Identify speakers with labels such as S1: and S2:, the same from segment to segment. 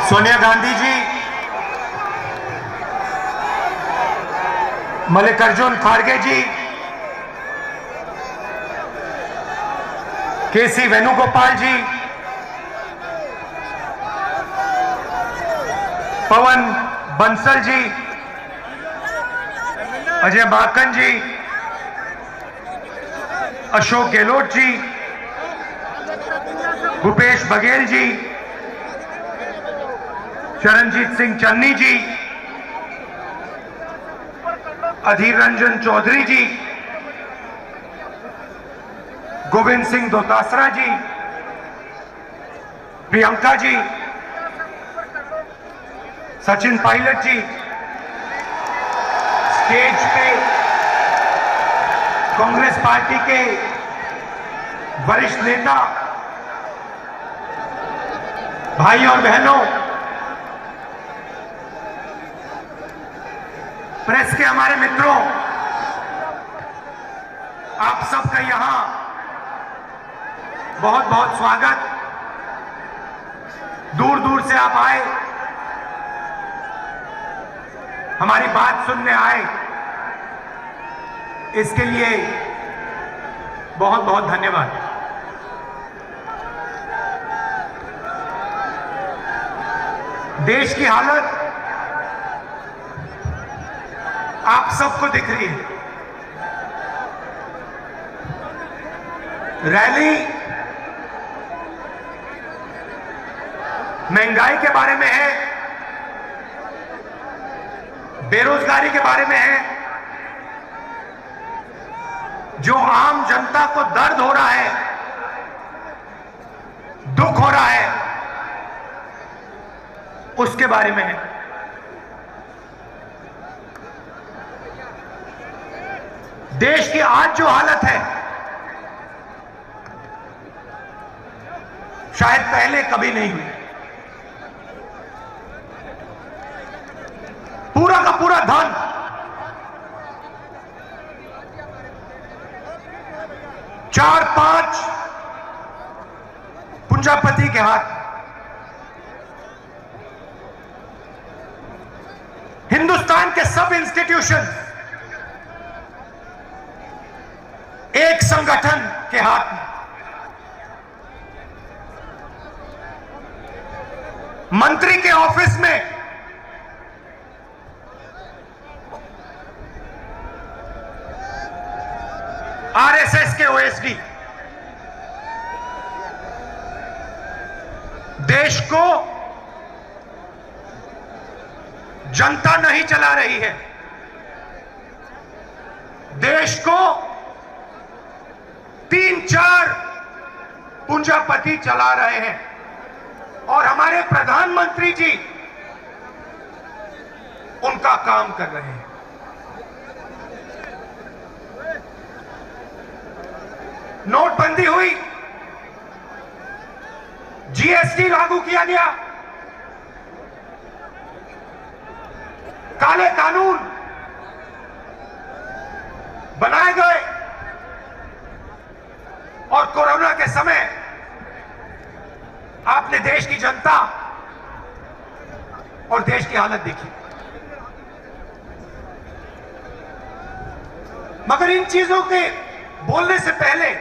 S1: सोनिया गांधी जी, मल्लिकार्जुन खड़गे जी, केसी वेणुगोपाल जी, पवन बंसल जी, अजय माकन जी, अशोक गहलोत जी, भूपेश बघेल जी, चरणजीत सिंह चन्नी जी, अधीर रंजन चौधरी जी, गोविंद सिंह दोतासरा जी, प्रियंका जी, सचिन पायलट जी, स्टेज पे कांग्रेस पार्टी के वरिष्ठ नेता, भाई और बहनों, प्रेस के हमारे मित्रों, आप सबका यहां बहुत बहुत स्वागत। दूर दूर से आप आए, हमारी बात सुनने आए, इसके लिए बहुत बहुत धन्यवाद। देश की हालत आप सबको दिख रही है। रैली महंगाई के बारे में है, बेरोजगारी के बारे में है, जो आम जनता को दर्द हो रहा है, दुख हो रहा है, उसके बारे में है। देश की आज जो हालत है, शायद पहले कभी नहीं हुई। पूरा का पूरा धन चार पांच पूंजीपति के हाथ। हिंदुस्तान के सब इंस्टीट्यूशन एक संगठन के हाथ में। मंत्री के ऑफिस में आरएसएस के ओएसडी। देश को जनता नहीं चला रही है, देश को 3-4 पूंजीपति चला रहे हैं। और हमारे प्रधानमंत्री जी उनका काम कर रहे हैं। नोटबंदी हुई, जीएसटी लागू किया गया, काले कानून बनाए गए, और कोरोना के समय आपने देश की जनता और देश की हालत देखी। मगर इन चीजों के बोलने से पहले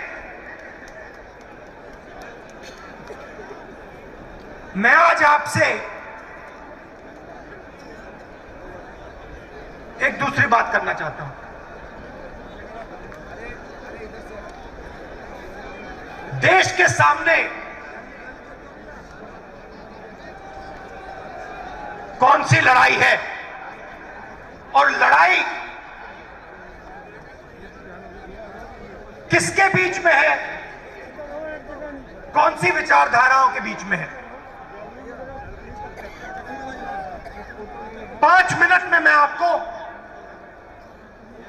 S1: मैं आज आपसे एक दूसरी बात करना चाहता हूं। देश के सामने कौन सी लड़ाई है, और लड़ाई किसके बीच में है, कौन सी विचारधाराओं के बीच में है। 5 मिनट में मैं आपको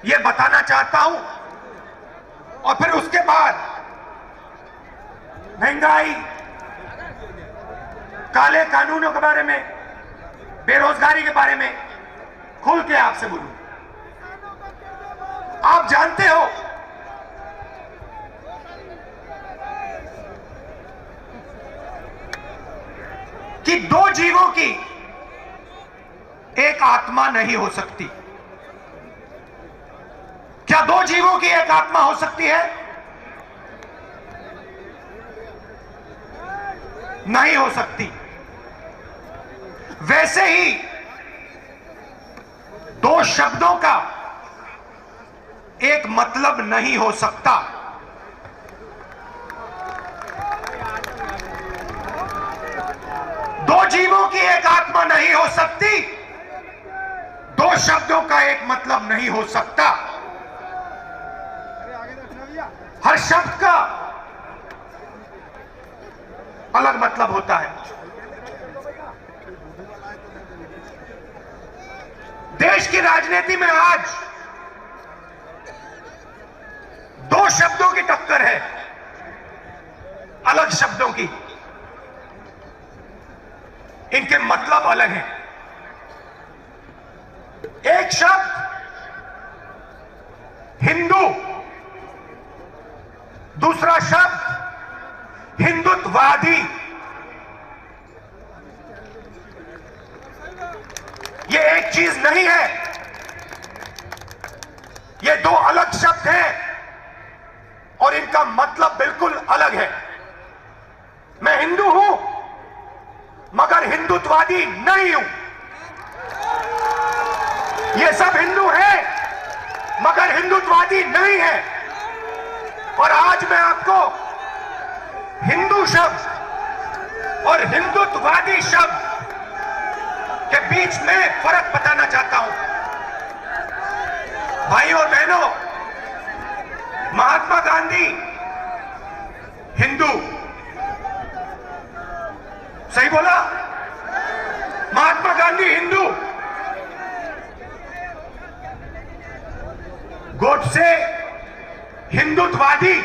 S1: यह बताना चाहता हूं, और फिर उसके बाद महंगाई, काले कानूनों के बारे में, बेरोजगारी के बारे में खुल के आपसे बोलूं। आप जानते हो कि दो जीवों की एक आत्मा नहीं हो सकती। क्या दो जीवों की एक आत्मा हो सकती है? नहीं हो सकती। वैसे ही दो शब्दों का एक मतलब नहीं हो सकता। दो जीवों की एक आत्मा नहीं हो सकती, दो शब्दों का एक मतलब नहीं हो सकता। हर शब्द का अलग मतलब होता है। देश की राजनीति में आज दो शब्दों की टक्कर है, अलग शब्दों की। इनके मतलब अलग हैं। एक शब्द हिंदू, दूसरा शब्द हिंदुत्ववादी। ये एक चीज नहीं है, ये दो अलग शब्द हैं और इनका मतलब बिल्कुल अलग है। मैं हिंदू हूं मगर हिंदुत्ववादी नहीं हूं। ये सब हिंदू हैं मगर हिंदुत्ववादी नहीं है। और आज मैं आपको हिंदू शब्द और हिंदुत्ववादी शब्द के बीच में फर्क बताना चाहता हूं। भाइयों और बहनों, महात्मा गांधी हिंदू, सही बोला? महात्मा गांधी हिंदू, गोडसे हिंदुत्ववादी।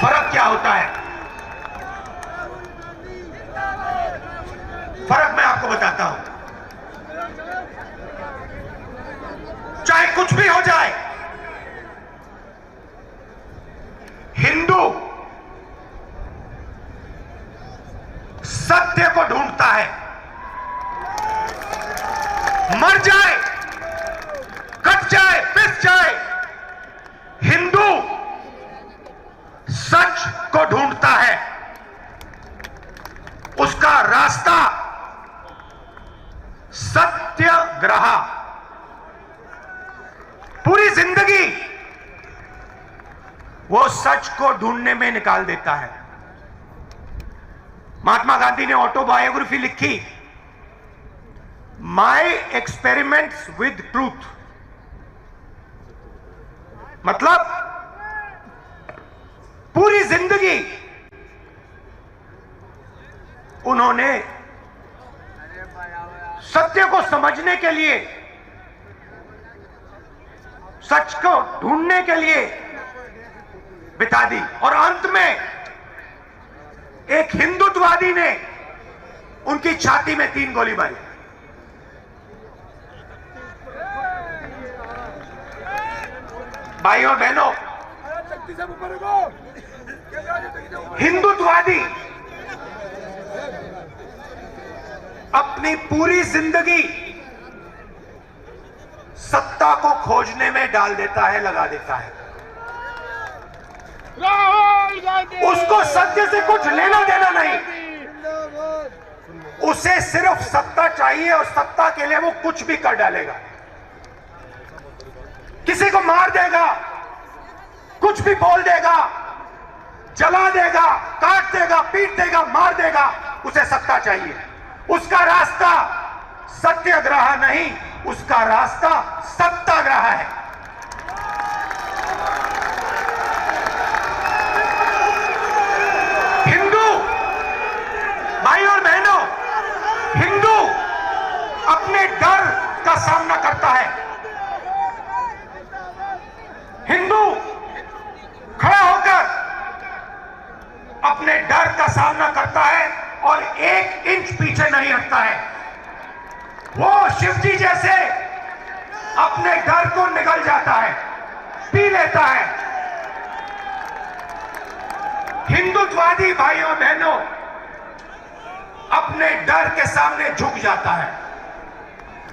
S1: फर्क क्या होता है? फर्क मैं आपको बताता हूं। चाहे कुछ भी हो जाए, हिंदू सत्य को ढूंढता है। मर जाए, कट जाए, पिस जाए, हिंदू सच को ढूंढता है। उसका रास्ता सत्याग्रह। पूरी जिंदगी वो सच को ढूंढने में निकाल देता है। महात्मा गांधी ने ऑटोबायोग्राफी लिखी, माई एक्सपेरिमेंट्स विद ट्रूथ। मतलब पूरी जिंदगी उन्होंने सत्य को समझने के लिए, सच को ढूंढने के लिए बिता दी। और अंत में एक हिंदुत्ववादी ने उनकी छाती में 3 गोली मारी। भाइयों और बहनों, हिंदुत्ववादी अपनी पूरी जिंदगी सत्ता को खोजने में डाल देता है, लगा देता है। उसको सत्य से कुछ लेना देना नहीं, उसे सिर्फ सत्ता चाहिए और सत्ता के लिए वो कुछ भी कर डालेगा। किसी को मार देगा, कुछ भी बोल देगा, जला देगा, काट देगा, पीट देगा, मार देगा, उसे सत्ता चाहिए। उसका रास्ता सत्याग्रह नहीं, उसका रास्ता सत्याग्रह है। हिंदू भाइयों और बहनों, हिंदू अपने डर का सामना करता है। हिंदू खड़ा होकर अपने डर का सामना करता है और 1 इंच पीछे नहीं हटता है। वो शिवजी जैसे अपने डर को निगल जाता है, पी लेता है। हिंदुत्ववादी भाइयों बहनों अपने डर के सामने झुक जाता है,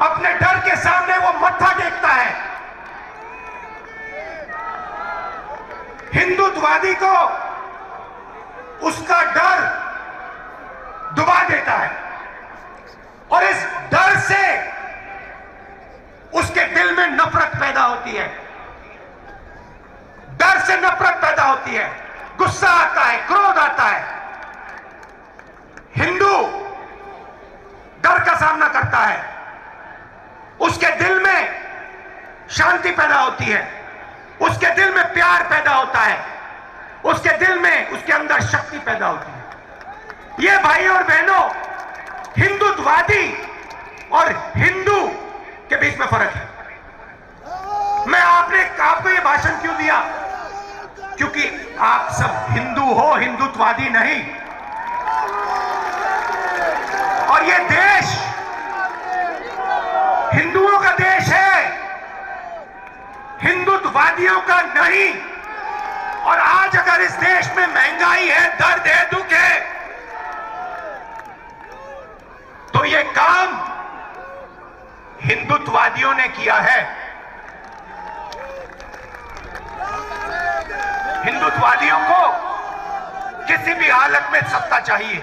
S1: अपने डर के सामने वो मत्था टेकता है। हिंदुत्ववादी को उसका डर डुबा देता है और इस डर से उसके दिल में नफरत पैदा होती है, डर से नफरत पैदा होती है, गुस्सा आता है, क्रोध आता है। हिंदू डर का सामना करता है, उसके दिल में शांति पैदा होती है, उसके दिल में प्यार पैदा होता है, उसके दिल में उसके अंदर शक्ति पैदा होती है। ये भाई और बहनों हिंदुत्ववादी और हिंदू के बीच में फर्क है। मैं आपको ये भाषण क्यों दिया? क्योंकि आप सब हिंदू हो, हिंदुत्ववादी नहीं। और ये देश हिंदुओं का देश है, हिंदुत्ववादियों का नहीं। और आज अगर इस देश में महंगाई है, दर्द है, दुख है, तो ये काम हिंदुत्ववादियों ने किया है। हिंदुत्ववादियों को किसी भी हालत में सत्ता चाहिए।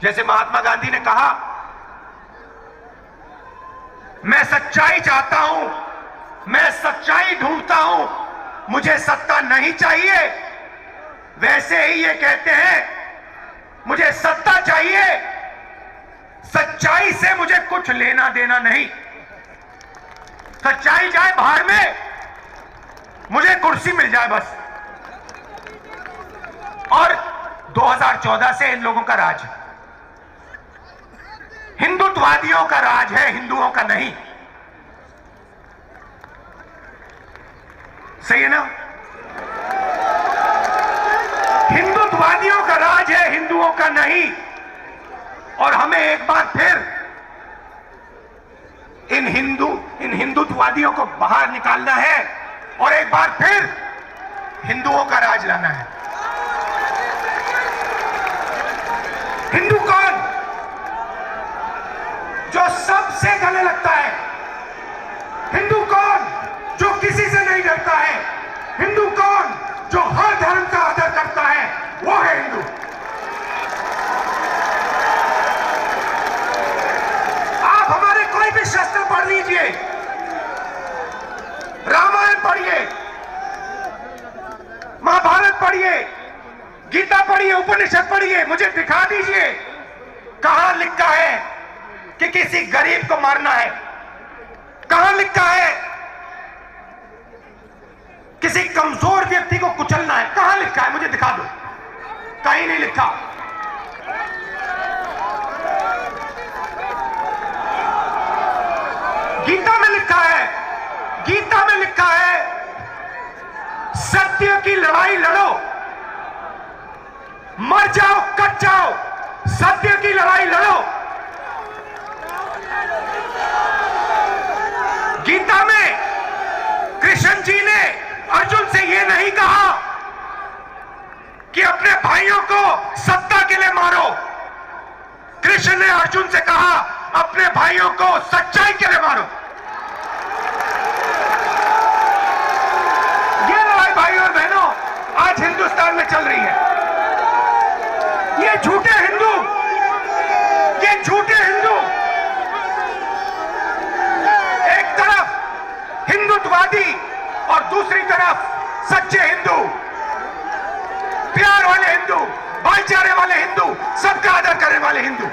S1: जैसे महात्मा गांधी ने कहा, मैं सच्चाई चाहता हूं, मैं सच्चाई ढूंढता हूं, मुझे सत्ता नहीं चाहिए। वैसे ही ये कहते हैं, मुझे सत्ता चाहिए, सच्चाई से मुझे कुछ लेना देना नहीं। सच्चाई जाए बाहर में, मुझे कुर्सी मिल जाए बस। और 2014 से इन लोगों का राज है, हिंदुत्ववादियों का राज है, हिंदुओं का नहीं। सही है ना? हिंदुत्ववादियों का राज है, हिंदुओं का नहीं। और हमें एक बार फिर इन हिंदुत्ववादियों को बाहर निकालना है और एक बार फिर हिंदुओं का राज लाना है। हिंदू कौन? जो सबसे गले लगता है। हिंदू कौन? जो किसी से नहीं डरता है। हिंदू कौन? जो हर धर्म का आदर करता है, वो है हिंदू। आप हमारे कोई भी शास्त्र पढ़ लीजिए, रामायण पढ़िए, महाभारत पढ़िए, गीता पढ़िए, उपनिषद पढ़िए, मुझे दिखा दीजिए कहां लिखा है कि किसी गरीब को मारना है? कहां लिखा है किसी कमजोर व्यक्ति को कुचलना है? कहां लिखा है? मुझे दिखा दो। कहीं नहीं लिखा। गीता में लिखा है, गीता में लिखा है, सत्य की लड़ाई लड़ो, मर जाओ, कट जाओ, सत्य की लड़ाई लड़ो। गीता में कृष्ण जी ने अर्जुन से यह नहीं कहा कि अपने भाइयों को सत्ता के लिए मारो। कृष्ण ने अर्जुन से कहा, अपने भाइयों को सच्चाई के लिए मारो। ये लड़ाई भाई और बहनों आज हिंदुस्तान में चल रही है। ये झूठे हिंदू, ये झूठे हिंदू, एक तरफ हिंदुत्ववादी और दूसरी तरफ सच्चे हिंदू, प्यार वाले हिंदू, भाईचारे वाले हिंदू, सबका आदर करने वाले हिंदू।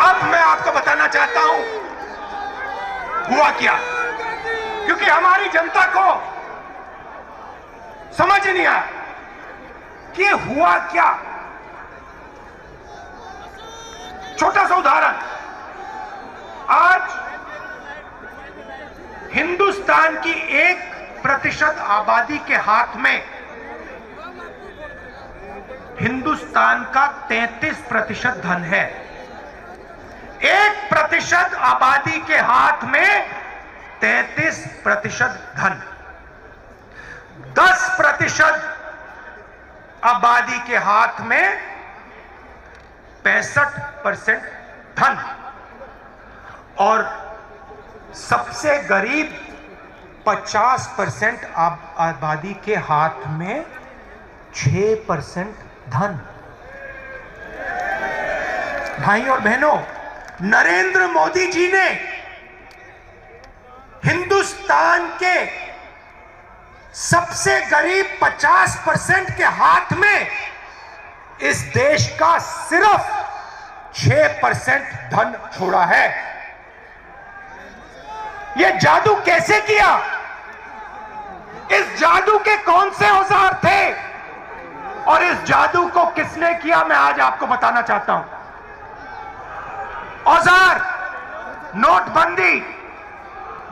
S1: अब मैं आपको बताना चाहता हूं हुआ क्या, क्योंकि हमारी जनता को समझ नहीं आया कि हुआ क्या। छोटा सा उदाहरण, आज हिंदुस्तान की 1% आबादी के हाथ में हिंदुस्तान का 33% धन है। 1% आबादी के हाथ में 33% धन। 10% आबादी के हाथ में 65% धन और सबसे गरीब 50% आबादी के हाथ में 6% धन। भाई और बहनों, नरेंद्र मोदी जी ने हिंदुस्तान के सबसे गरीब 50% के हाथ में इस देश का सिर्फ 6% धन छोड़ा है। यह जादू कैसे किया? इस जादू के कौन से औजार थे और इस जादू को किसने किया, मैं आज आपको बताना चाहता हूं। औजार नोटबंदी,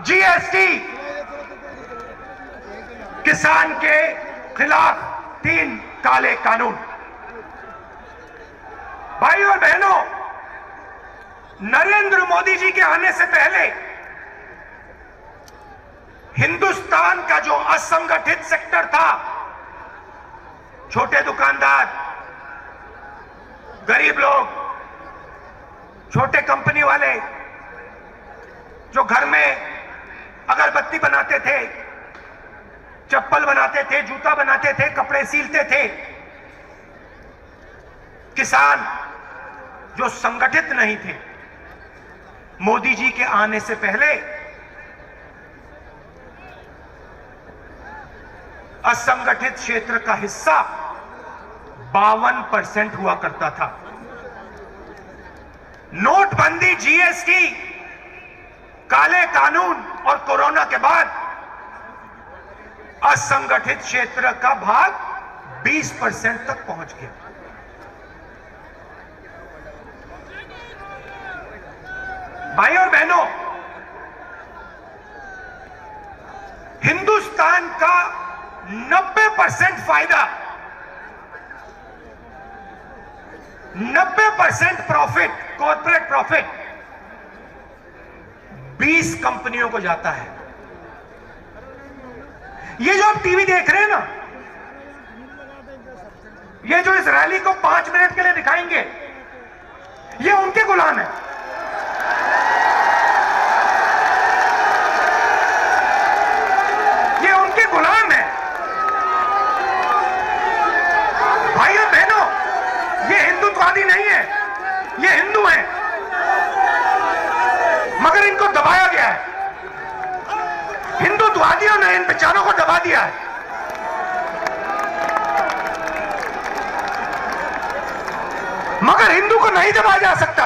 S1: जीएसटी, किसान के खिलाफ 3 काले कानून। भाई और बहनों, नरेंद्र मोदी जी के आने से पहले हिंदुस्तान का जो असंगठित सेक्टर था, छोटे दुकानदार, गरीब लोग, छोटे कंपनी वाले जो घर में अगरबत्ती बनाते थे, चप्पल बनाते थे, जूता बनाते थे, कपड़े सीलते थे, किसान जो संगठित नहीं थे, मोदी जी के आने से पहले असंगठित क्षेत्र का हिस्सा 52% हुआ करता था। नोटबंदी, जीएसटी, काले कानून और कोरोना के बाद असंगठित क्षेत्र का भाग 20% तक पहुंच गया। भाई और बहनों, हिंदुस्तान का 90% फायदा, 90% प्रॉफिट, कॉर्पोरेट प्रॉफिट 20 कंपनियों को जाता है। ये जो आप टीवी देख रहे हैं ना, ये जो इस रैली को 5 मिनट के लिए दिखाएंगे, ये उनके गुलाम है। ये उनके गुलाम है। भाइयों बहनों, ये हिंदुत्ववादी नहीं है, ये हिंदू हैं, मगर इनको दबाया गया है। हिंदुत्ववादियों ने इन बेचारों को दबा दिया है। मगर हिंदू को नहीं दबाया जा सकता,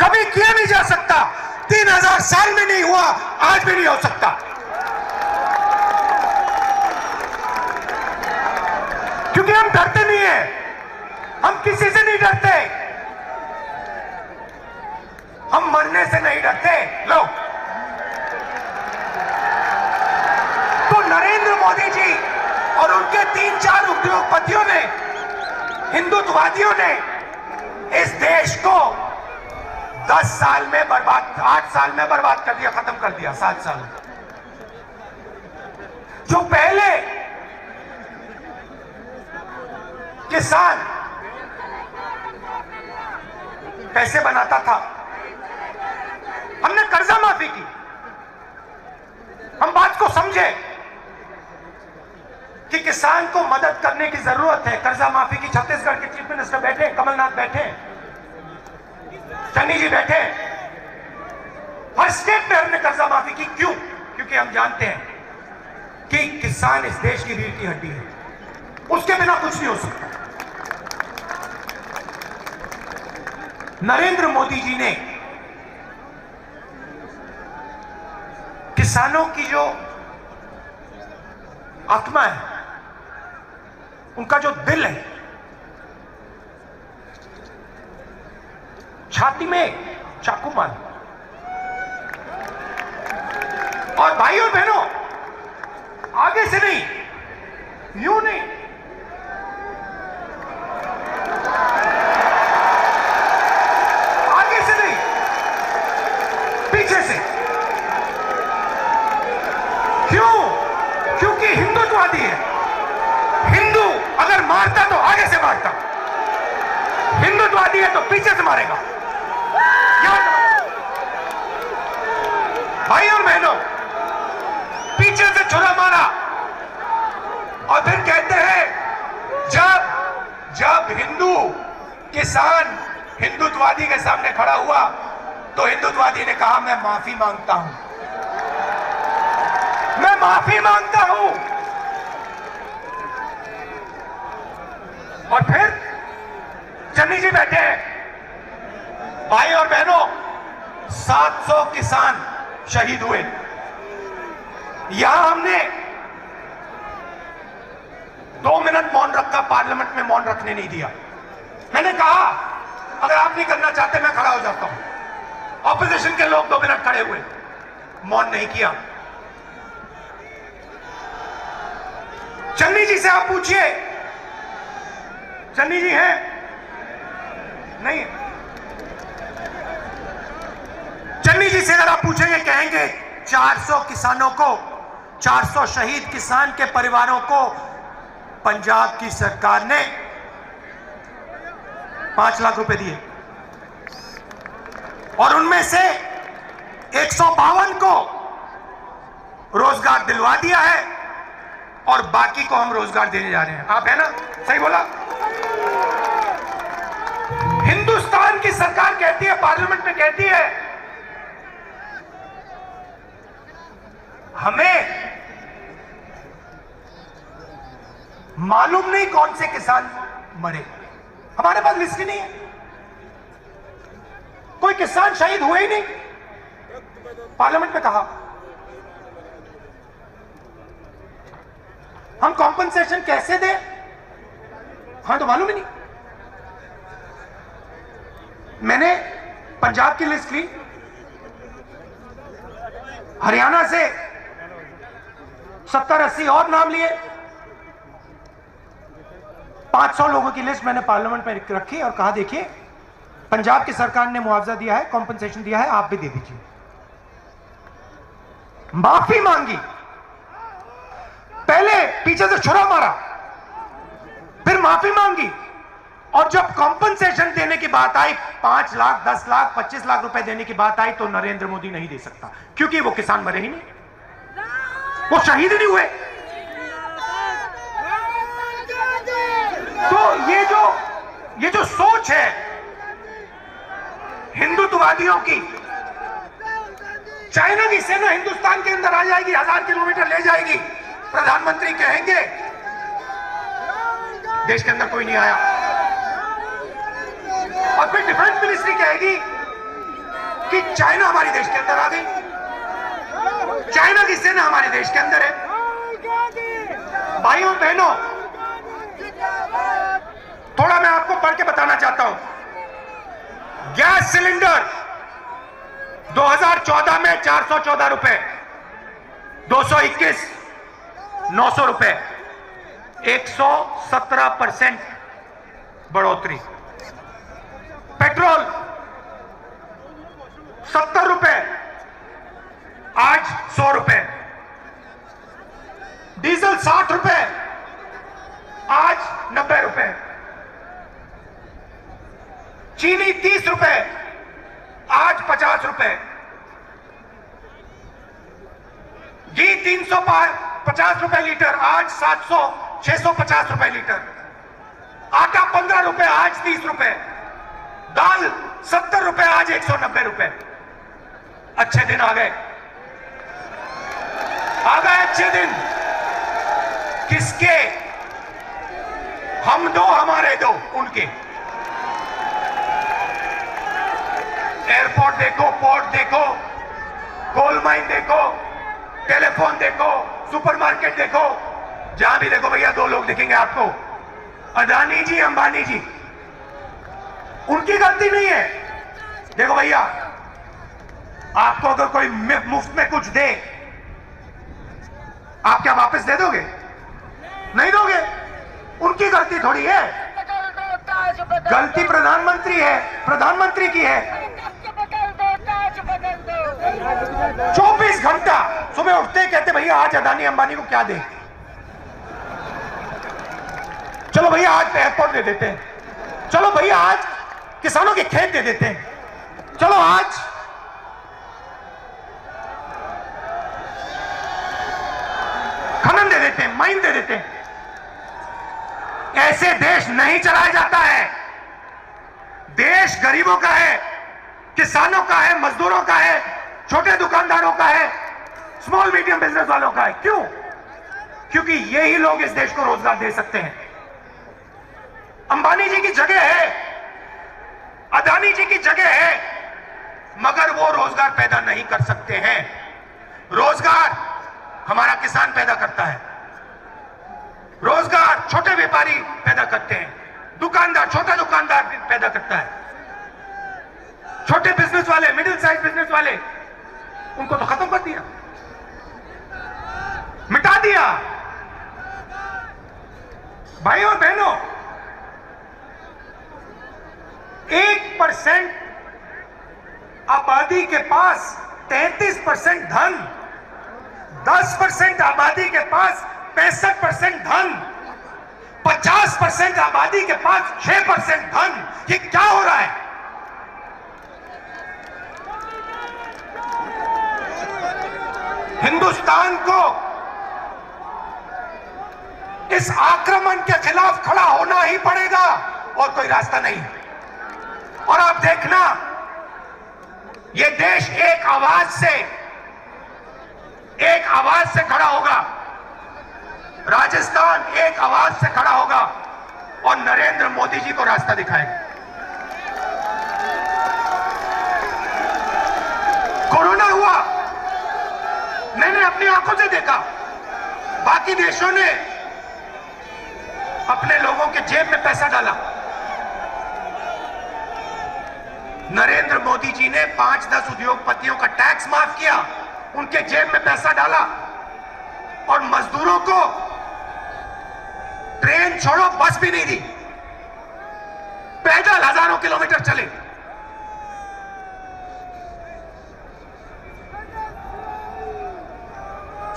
S1: कभी किया नहीं जा सकता। 3000 साल में नहीं हुआ, आज भी नहीं हो सकता। क्योंकि हम डरते नहीं है, हम किसी से नहीं डरते, हम मरने से नहीं डरते। लो, तो नरेंद्र मोदी जी और उनके 3-4 उद्योगपतियों ने, हिंदुत्ववादियों ने इस देश को 10 साल में बर्बाद, 8 साल में बर्बाद कर दिया, खत्म कर दिया। 7 साल में जो पहले किसान पैसे बनाता था, हमने कर्जा माफी की। हम बात को समझे कि किसान को मदद करने की जरूरत है। कर्जा माफी की छत्तीसगढ़ के चीफ मिनिस्टर बैठे, कमलनाथ बैठे, चन्नी जी बैठे, हर स्टेट में हमने कर्जा माफी की। क्यों? क्योंकि हम जानते हैं कि किसान इस देश की रीढ़ की हड्डी है, उसके बिना कुछ नहीं हो सकता। नरेंद्र मोदी जी ने किसानों की जो आत्मा है, उनका जो दिल है, छाती में चाकू मार। और भाई और बहनों, आगे से नहीं, यूं नहीं, आगे से नहीं, पीछे से। क्यों? क्योंकि हिंदू हिंदुत्ववादी है। हिंदू अगर मारता तो आगे से मारता, हिंदुत्ववादी है तो पीछे से मारेगा। भाई और बहनों, पीछे से छुरा मारा और फिर कहते हैं जब हिंदू किसान हिंदुत्ववादी के सामने खड़ा हुआ तो हिंदुत्ववादी ने कहा मैं माफी मांगता हूं, मैं माफी मांगता हूं। और फिर चन्नी जी बैठे हैं। भाई और बहनों, 700 किसान शहीद हुए। यहां हमने 2 मिनट मौन रखा, पार्लियामेंट में मौन रखने नहीं दिया। मैंने कहा अगर आप नहीं करना चाहते मैं खड़ा हो जाता हूं। ऑपोजिशन के लोग 2 मिनट खड़े हुए, मौन नहीं किया। चन्नी जी से आप पूछिए, चन्नी जी हैं? नहीं। चन्नी जी से अगर आप पूछेंगे, कहेंगे 400 किसानों को, 400 शहीद किसान के परिवारों को पंजाब की सरकार ने 5 लाख रुपए दिए और उनमें से 152 को रोजगार दिलवा दिया है और बाकी को हम रोजगार देने जा रहे हैं। आप है ना? सही बोला। हिंदुस्तान की सरकार कहती है, पार्लियामेंट में कहती है हमें मालूम नहीं कौन से किसान मरे, हमारे पास लिस्ट ही नहीं है, कोई किसान शहीद हुए ही नहीं। पार्लियामेंट में कहा हम कॉम्पनसेशन कैसे दें, हमें तो मालूम ही नहीं। मैंने पंजाब की लिस्ट ली, हरियाणा से 70-80 और नाम लिए, 500 लोगों की लिस्ट मैंने पार्लियामेंट में रखी और कहा देखिए पंजाब की सरकार ने मुआवजा दिया है, कॉम्पनसेशन दिया है, आप भी दे दीजिए। माफी मांगी, पहले पीछे से छुरा मारा, फिर माफी मांगी और जब कॉम्पनसेशन देने की बात आई, 5 लाख, 10 लाख, 25 लाख रुपए देने की बात आई तो नरेंद्र मोदी नहीं दे सकता, क्योंकि वो किसान मरे ही नहीं, वो शहीद ही नहीं हुए। तो ये जो सोच है हिंदुत्ववादियों की, चाइना की सेना हिंदुस्तान के अंदर आ जाएगी, 1000 किलोमीटर ले जाएगी, प्रधानमंत्री कहेंगे देश के अंदर कोई नहीं आया, और फिर डिफेंस मिनिस्ट्री कहेगी कि चाइना हमारे देश के अंदर आ गई, चाइना की सेना हमारे देश के अंदर है। भाइयों बहनों, थोड़ा मैं आपको पढ़ के बताना चाहता हूं। गैस सिलेंडर 2014 में 414 रुपए, 221 900 रुपए, 117% बढ़ोतरी। पेट्रोल 70 रुपए, आज 100 रुपए। डीजल 60 रुपए, आज 90 रुपए। चीनी 30 रुपए, आज 50 रुपए। घी 350 रुपए लीटर, आज 650 रुपए लीटर। आटा 15 रुपए, आज 30 रुपए। दाल 70 रुपए, आज 190 रुपए। अच्छे दिन आ गए, अच्छे दिन। किसके? हम दो, हमारे दो, उनके। एयरपोर्ट देखो, पोर्ट देखो, कोल माइन देखो, टेलीफोन देखो, सुपरमार्केट देखो, जहां भी देखो भैया 2 लोग दिखेंगे आपको, अदानी जी, अंबानी जी। उनकी गलती नहीं है। देखो भैया, आपको अगर कोई मुफ्त में कुछ दे, आप क्या वापस दे दोगे? नहीं दोगे। उनकी गलती थोड़ी है, गलती प्रधानमंत्री है, प्रधानमंत्री की है। 24 घंटा सुबह उठते कहते भैया आज अदानी अंबानी को क्या दे, चलो भैया आज एयरपोर्ट दे देते हैं, चलो भैया आज किसानों के खेत दे देते हैं, चलो आज खनन दे देते हैं, माइन दे देते हैं। ऐसे देश नहीं चलाया जाता है। देश गरीबों का है, किसानों का है, मजदूरों का है, छोटे दुकानदारों का है, स्मॉल मीडियम बिजनेस वालों का है। क्यों? क्योंकि यही लोग इस देश को रोजगार दे सकते हैं। अंबानी जी की जगह है, अदानी जी की जगह है, मगर वो रोजगार पैदा नहीं कर सकते हैं। रोजगार हमारा किसान पैदा करता है, रोजगार छोटे व्यापारी पैदा करते हैं, दुकानदार, छोटा दुकानदार भी पैदा करता है। छोटे बिजनेस वाले, मिडिल साइज बिजनेस वाले, उनको तो खत्म कर दिया, मिटा दिया। भाइयों और बहनों, 1% आबादी के पास 33% धन, 10% आबादी के पास 65% धन, 50% आबादी के पास 6% धन। ये क्या हो रहा है? हिंदुस्तान को इस आक्रमण के खिलाफ खड़ा होना ही पड़ेगा और कोई रास्ता नहीं। और आप देखना, ये देश एक आवाज से खड़ा होगा। राजस्थान एक आवाज से खड़ा होगा और नरेंद्र मोदी जी को रास्ता दिखाएगा। कोरोना हुआ, मैंने अपनी आंखों से देखा। बाकी देशों ने अपने लोगों के जेब में पैसा डाला। नरेंद्र मोदी जी ने 5-10 उद्योगपतियों का टैक्स माफ किया, उनके जेब में पैसा डाला और मजदूरों को ट्रेन छोड़ो बस भी नहीं दी, पैदल हजारों किलोमीटर चले।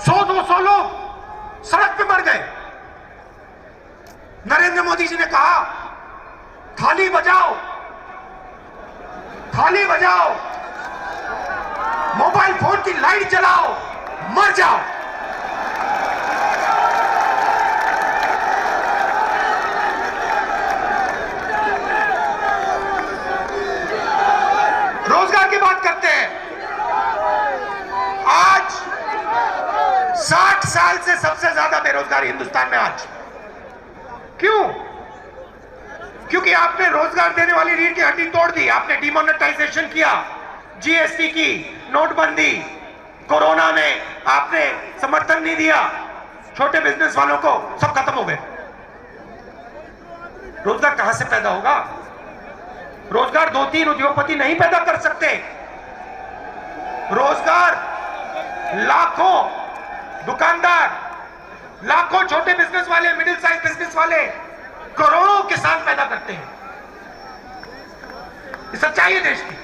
S1: सौ 200 लोग सड़क पे मर गए। नरेंद्र मोदी जी ने कहा, थाली बजाओ, थाली बजाओ, मोबाइल फोन की लाइट जलाओ, मर जाओ। रोजगार की बात करते हैं। आज 60 साल से सबसे ज्यादा बेरोजगारी हिंदुस्तान में आज। क्यों? क्योंकि आपने रोजगार देने वाली रीढ़ की हड्डी तोड़ दी। आपने डिमोनेटाइजेशन किया, जीएसटी की, नोटबंदी, कोरोना में आपने समर्थन नहीं दिया, छोटे बिजनेस वालों को, सब खत्म हो गए। रोजगार कहां से पैदा होगा? रोजगार 2-3 उद्योगपति नहीं पैदा कर सकते। रोजगार लाखों दुकानदार, लाखों छोटे बिजनेस वाले, मिडिल साइज बिजनेस वाले, करोड़ों किसान पैदा करते हैं। ये सच्चाई है देश की।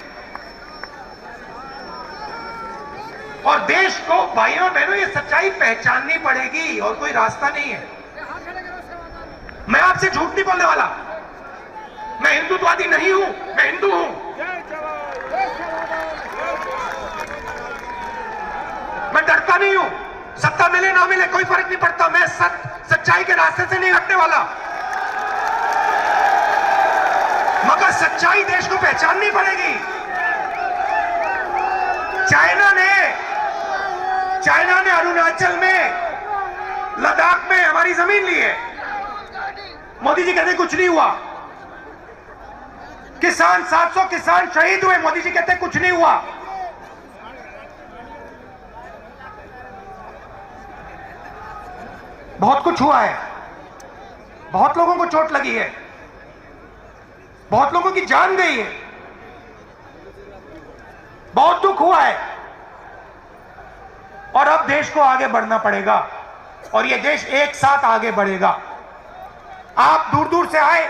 S1: और देश को, भाइयों बहनों, ये सच्चाई पहचाननी पड़ेगी और कोई रास्ता नहीं है। मैं आपसे झूठ नहीं बोलने वाला। मैं हिंदुत्ववादी नहीं हूं, मैं हिंदू हूं। मैं डरता नहीं हूं। सत्ता मिले ना मिले कोई फर्क नहीं पड़ता। मैं सच्चाई के रास्ते से नहीं हटने वाला। मगर सच्चाई देश को पहचाननी पड़ेगी। चाइना ने अरुणाचल में, लद्दाख में हमारी जमीन ली है। मोदी जी कहते कुछ नहीं हुआ। किसान, 700 किसान शहीद हुए, मोदी जी कहते कुछ नहीं हुआ। बहुत कुछ हुआ है। बहुत लोगों को चोट लगी है, बहुत लोगों की जान गई है, बहुत दुख हुआ है। और अब देश को आगे बढ़ना पड़ेगा और यह देश एक साथ आगे बढ़ेगा। आप दूर दूर से आए,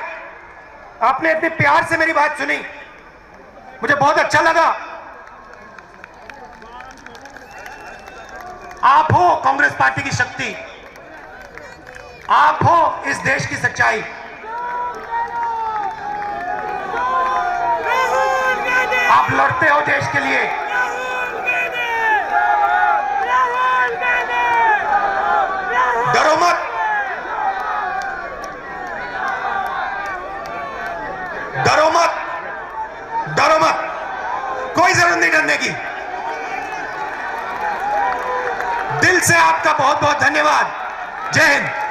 S1: आपने इतने प्यार से मेरी बात सुनी, मुझे बहुत अच्छा लगा। आप हो कांग्रेस पार्टी की शक्ति। आप हो इस देश की सच्चाई। आप लड़ते हो देश के लिए। डरो मत, डरो मत, डरो मत, कोई जरूरत नहीं डरने की। दिल से आपका बहुत बहुत धन्यवाद। जय हिंद।